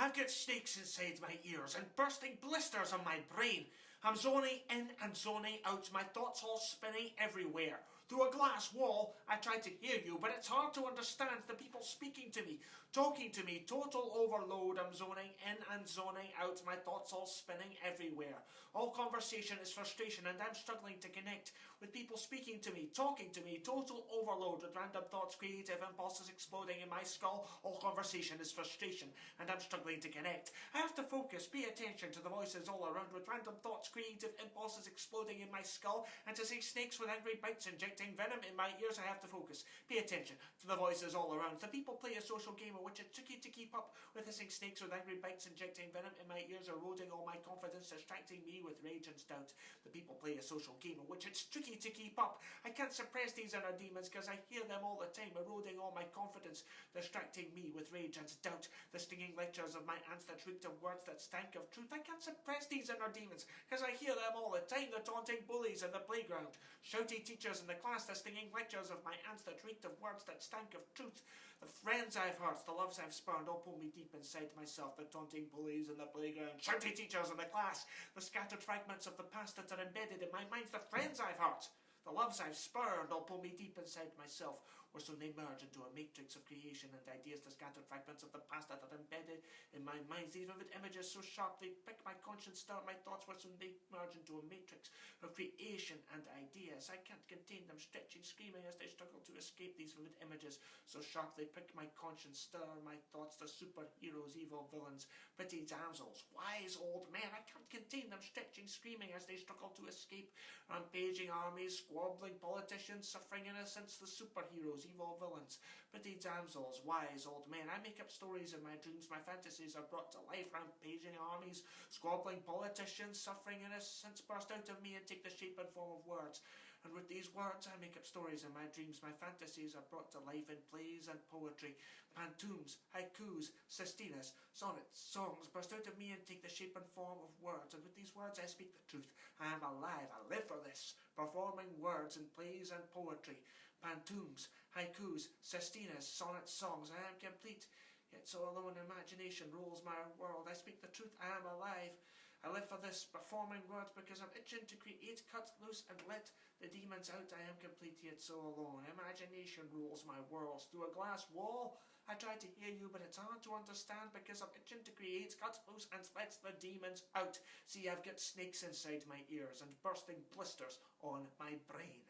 I've got snakes inside my ears and bursting blisters on my brain. I'm zoning in and zoning out, my thoughts all spinning everywhere. Through a glass wall, I try to hear you, but it's hard to understand the people speaking to me, talking to me, total overload. I'm zoning in and zoning out, my thoughts all spinning everywhere. All conversation is frustration and I'm struggling to connect with people speaking to me, talking to me, total overload with random thoughts, creative impulses exploding in my skull. All conversation is frustration and I'm struggling to connect. I have to focus, pay attention to the voices all around with random thoughts, creative impulses exploding in my skull, and to see snakes with angry bites injecting venom in my ears. I have to focus, pay attention to the voices all around. The people play a social game in which it's tricky to keep up with hissing snakes with angry bites injecting venom in my ears, eroding all my confidence, distracting me with rage and doubt. The people play a social game in which it's tricky to keep up. I can't suppress these inner demons because I hear them all the time, eroding all my confidence, distracting me with rage and doubt. The stinging lectures of my aunts that reeked of words that stank of truth. I can't suppress these inner demons because I hear them all the time, the taunting bullies in the playground, shouty teachers in the class, the stinging lectures of my aunts that reeked of words that stank of truth. The friends I've hurt, the loves I've spurned, all pull me deep inside myself. The taunting bullies in the playground, shouty teachers in the class, the scattered fragments of the past that are embedded in my mind. The friends I've hurt, the loves I've spurned, all pull me deep inside myself, or soon they merge into a matrix of creation and ideas, the scattered fragments of the past that are embedded in my mind. These vivid images so sharp they prick my conscience, stir my thoughts, where soon they merge into a matrix of creation and ideas. I can't contain them, stretching, screaming as they struggle to escape. These vivid images so sharp they prick my conscience, stir my thoughts, the superheroes, evil villains, pretty damsels, wise old men. I can't contain them, stretching, screaming as they struggle to escape. Rampaging armies, squabbling politicians, suffering innocents, the superheroes, evil villains, pretty damsels, wise old men. I make up stories in my dreams, my fantasies are brought to life. Rampaging armies, squabbling politicians, suffering innocents burst out of me and take the shape and form of words. And with these words I make up stories in my dreams, my fantasies are brought to life in plays and poetry. Pantoums, haikus, sestinas, sonnets, songs burst out of me and take the shape and form of words. And with these words I speak the truth. I am alive, I live for this, performing words in plays and poetry. Pantoums, haikus, sestinas, sonnets, songs. I am complete, yet so alone imagination rules my world. I speak the truth, I am alive. I live for this, performing words because I'm itching to create, cut loose and let the demons out. I am complete, yet so alone. Imagination rules my world. Through a glass wall, I try to hear you, but it's hard to understand because I'm itching to create, cut loose and let the demons out. See, I've got snakes inside my ears and bursting blisters on my brain.